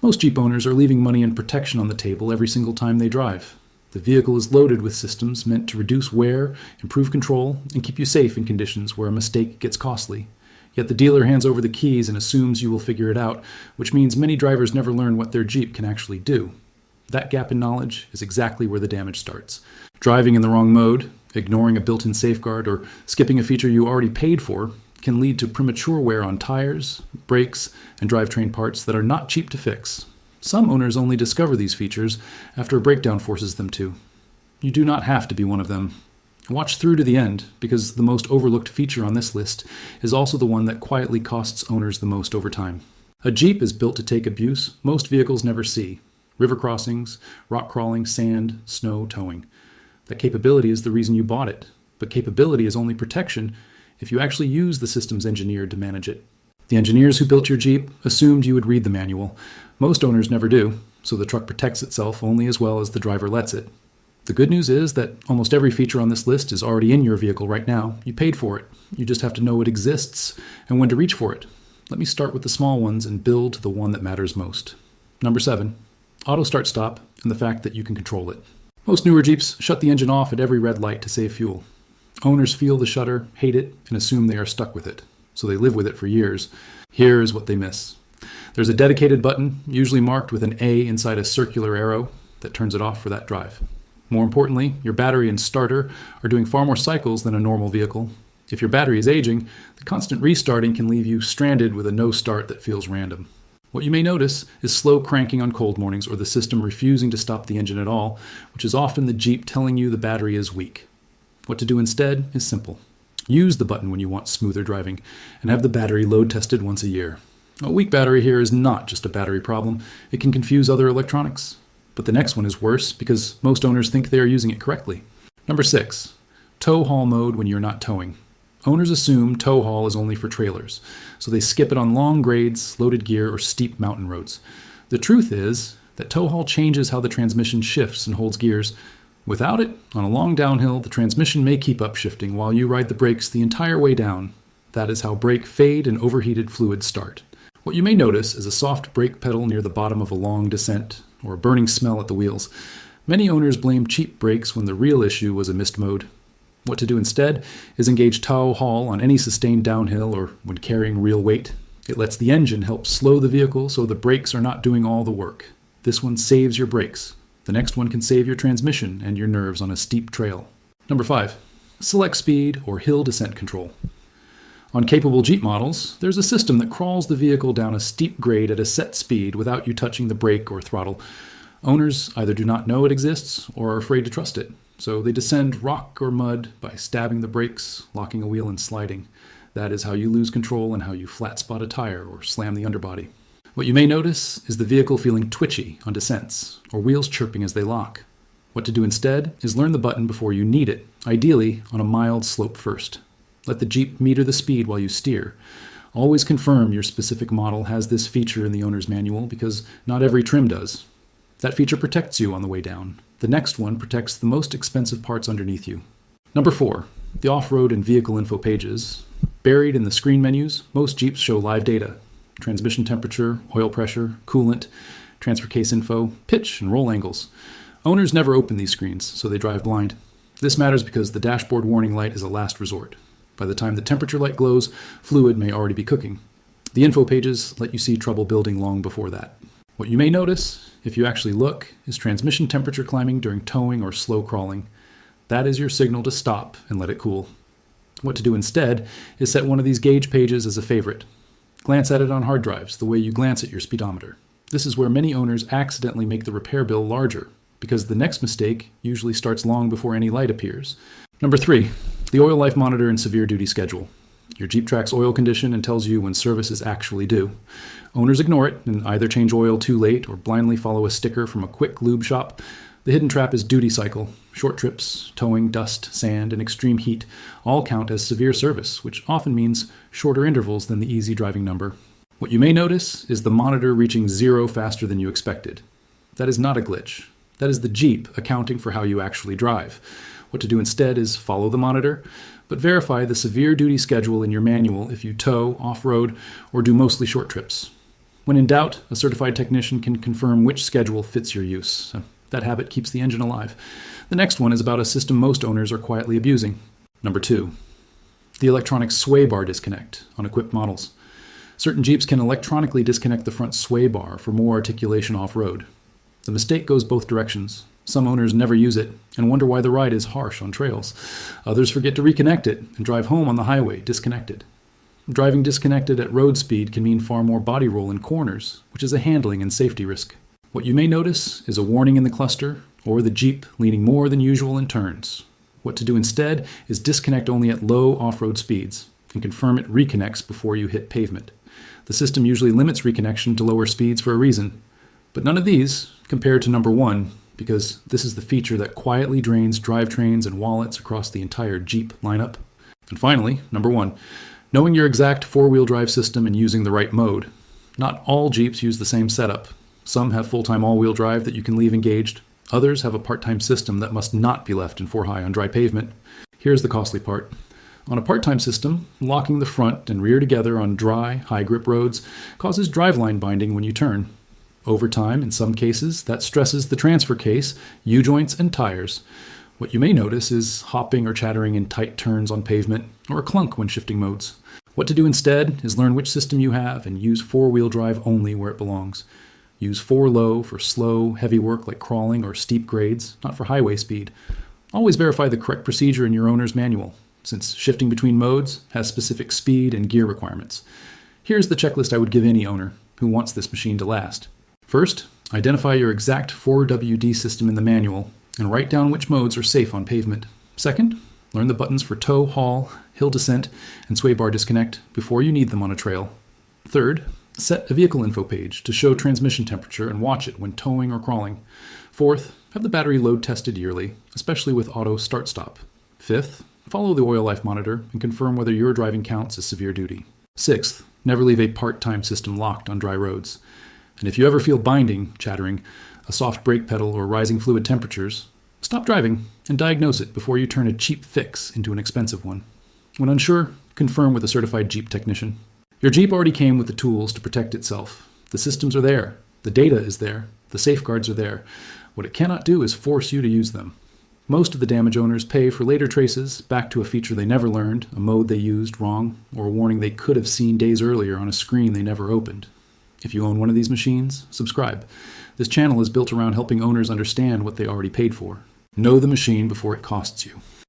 Most Jeep owners are leaving money and protection on the table every single time they drive. The vehicle is loaded with systems meant to reduce wear, improve control, and keep you safe in conditions where a mistake gets costly. Yet the dealer hands over the keys and assumes you will figure it out, which means many drivers never learn what their Jeep can actually do. That gap in knowledge is exactly where the damage starts. Driving in the wrong mode, ignoring a built-in safeguard, or skipping a feature you already paid for can lead to premature wear on tires, brakes, and drivetrain parts that are not cheap to fix. Some owners only discover these features after a breakdown forces them to. You do not have to be one of them. Watch through to the end, because the most overlooked feature on this list is also the one that quietly costs owners the most over time. A Jeep is built to take abuse most vehicles never see. River crossings, rock crawling, sand, snow towing. That capability is the reason you bought it, but capability is only protection if you actually use the systems engineered to manage it. The engineers who built your Jeep assumed you would read the manual. Most owners never do, so the truck protects itself only as well as the driver lets it. The good news is that almost every feature on this list is already in your vehicle right now. You paid for it. You just have to know it exists and when to reach for it. Let me start with the small ones and build to the one that matters most. Number 7, auto start stop and the fact that you can control it. Most newer Jeeps shut the engine off at every red light to save fuel. Owners feel the shutter, hate it, and assume they are stuck with it, so they live with it for years. Here is what they miss. There's a dedicated button, usually marked with an A inside a circular arrow, that turns it off for that drive. More importantly, your battery and starter are doing far more cycles than a normal vehicle. If your battery is aging, the constant restarting can leave you stranded with a no start that feels random. What you may notice is slow cranking on cold mornings or the system refusing to stop the engine at all, which is often the Jeep telling you the battery is weak. What to do instead is simple. Use the button when you want smoother driving and have the battery load tested once a year. A weak battery here is not just a battery problem. It can confuse other electronics. But the next one is worse because most owners think they are using it correctly. Number 6, tow haul mode when you're not towing. Owners assume tow haul is only for trailers, so they skip it on long grades, loaded gear, or steep mountain roads. The truth is that tow haul changes how the transmission shifts and holds gears. Without it, on a long downhill, the transmission may keep up shifting while you ride the brakes the entire way down. That is how brake fade and overheated fluids start. What you may notice is a soft brake pedal near the bottom of a long descent, or a burning smell at the wheels. Many owners blame cheap brakes when the real issue was a missed mode. What to do instead is engage tow haul on any sustained downhill or when carrying real weight. It lets the engine help slow the vehicle so the brakes are not doing all the work. This one saves your brakes. The next one can save your transmission and your nerves on a steep trail. Number 5, select speed or hill descent control. On capable Jeep models, there's a system that crawls the vehicle down a steep grade at a set speed without you touching the brake or throttle. Owners either do not know it exists or are afraid to trust it, so they descend rock or mud by stabbing the brakes, locking a wheel, and sliding. That is how you lose control and how you flat spot a tire or slam the underbody. What you may notice is the vehicle feeling twitchy on descents, or wheels chirping as they lock. What to do instead is learn the button before you need it, ideally on a mild slope first. Let the Jeep meter the speed while you steer. Always confirm your specific model has this feature in the owner's manual because not every trim does. That feature protects you on the way down. The next one protects the most expensive parts underneath you. Number 4, the off-road and vehicle info pages. Buried in the screen menus, most Jeeps show live data. Transmission temperature, oil pressure, coolant, transfer case info, pitch, and roll angles. Owners never open these screens, so they drive blind. This matters because the dashboard warning light is a last resort. By the time the temperature light glows, fluid may already be cooking. The info pages let you see trouble building long before that. What you may notice, if you actually look, is transmission temperature climbing during towing or slow crawling. That is your signal to stop and let it cool. What to do instead is set one of these gauge pages as a favorite. Glance at it on hard drives the way you glance at your speedometer. This is where many owners accidentally make the repair bill larger, because the next mistake usually starts long before any light appears. Number 3, the oil life monitor and severe duty schedule. Your Jeep tracks oil condition and tells you when service is actually due. Owners ignore it and either change oil too late or blindly follow a sticker from a quick lube shop. The hidden trap is duty cycle. Short trips, towing, dust, sand, and extreme heat all count as severe service, which often means shorter intervals than the easy driving number. What you may notice is the monitor reaching 0 faster than you expected. That is not a glitch. That is the Jeep accounting for how you actually drive. What to do instead is follow the monitor, but verify the severe duty schedule in your manual if you tow, off-road, or do mostly short trips. When in doubt, a certified technician can confirm which schedule fits your use. So that habit keeps the engine alive. The next one is about a system most owners are quietly abusing. Number 2, the electronic sway bar disconnect on equipped models. Certain Jeeps can electronically disconnect the front sway bar for more articulation off-road. The mistake goes both directions. Some owners never use it and wonder why the ride is harsh on trails. Others forget to reconnect it and drive home on the highway disconnected. Driving disconnected at road speed can mean far more body roll in corners, which is a handling and safety risk. What you may notice is a warning in the cluster or the Jeep leaning more than usual in turns. What to do instead is disconnect only at low off-road speeds and confirm it reconnects before you hit pavement. The system usually limits reconnection to lower speeds for a reason, but none of these compare to number 1, because this is the feature that quietly drains drivetrains and wallets across the entire Jeep lineup. And finally, number 1, knowing your exact four-wheel drive system and using the right mode. Not all Jeeps use the same setup. Some have full-time all-wheel drive that you can leave engaged. Others have a part-time system that must not be left in 4-high on dry pavement. Here's the costly part. On a part-time system, locking the front and rear together on dry, high-grip roads causes driveline binding when you turn. Over time, in some cases, that stresses the transfer case, U-joints, and tires. What you may notice is hopping or chattering in tight turns on pavement, or a clunk when shifting modes. What to do instead is learn which system you have and use four-wheel drive only where it belongs. Use 4-low for slow, heavy work like crawling or steep grades, not for highway speed. Always verify the correct procedure in your owner's manual, since shifting between modes has specific speed and gear requirements. Here's the checklist I would give any owner who wants this machine to last. First, identify your exact 4WD system in the manual and write down which modes are safe on pavement. Second, learn the buttons for tow, haul, hill descent, and sway bar disconnect before you need them on a trail. Third, set a vehicle info page to show transmission temperature and watch it when towing or crawling. Fourth, have the battery load tested yearly, especially with auto start-stop. Fifth, follow the oil life monitor and confirm whether your driving counts as severe duty. Sixth, never leave a part-time system locked on dry roads. And if you ever feel binding, chattering, a soft brake pedal, or rising fluid temperatures, stop driving and diagnose it before you turn a cheap fix into an expensive one. When unsure, confirm with a certified Jeep technician. Your Jeep already came with the tools to protect itself. The systems are there. The data is there. The safeguards are there. What it cannot do is force you to use them. Most of the damage owners pay for later traces back to a feature they never learned, a mode they used wrong, or a warning they could have seen days earlier on a screen they never opened. If you own one of these machines, subscribe. This channel is built around helping owners understand what they already paid for. Know the machine before it costs you.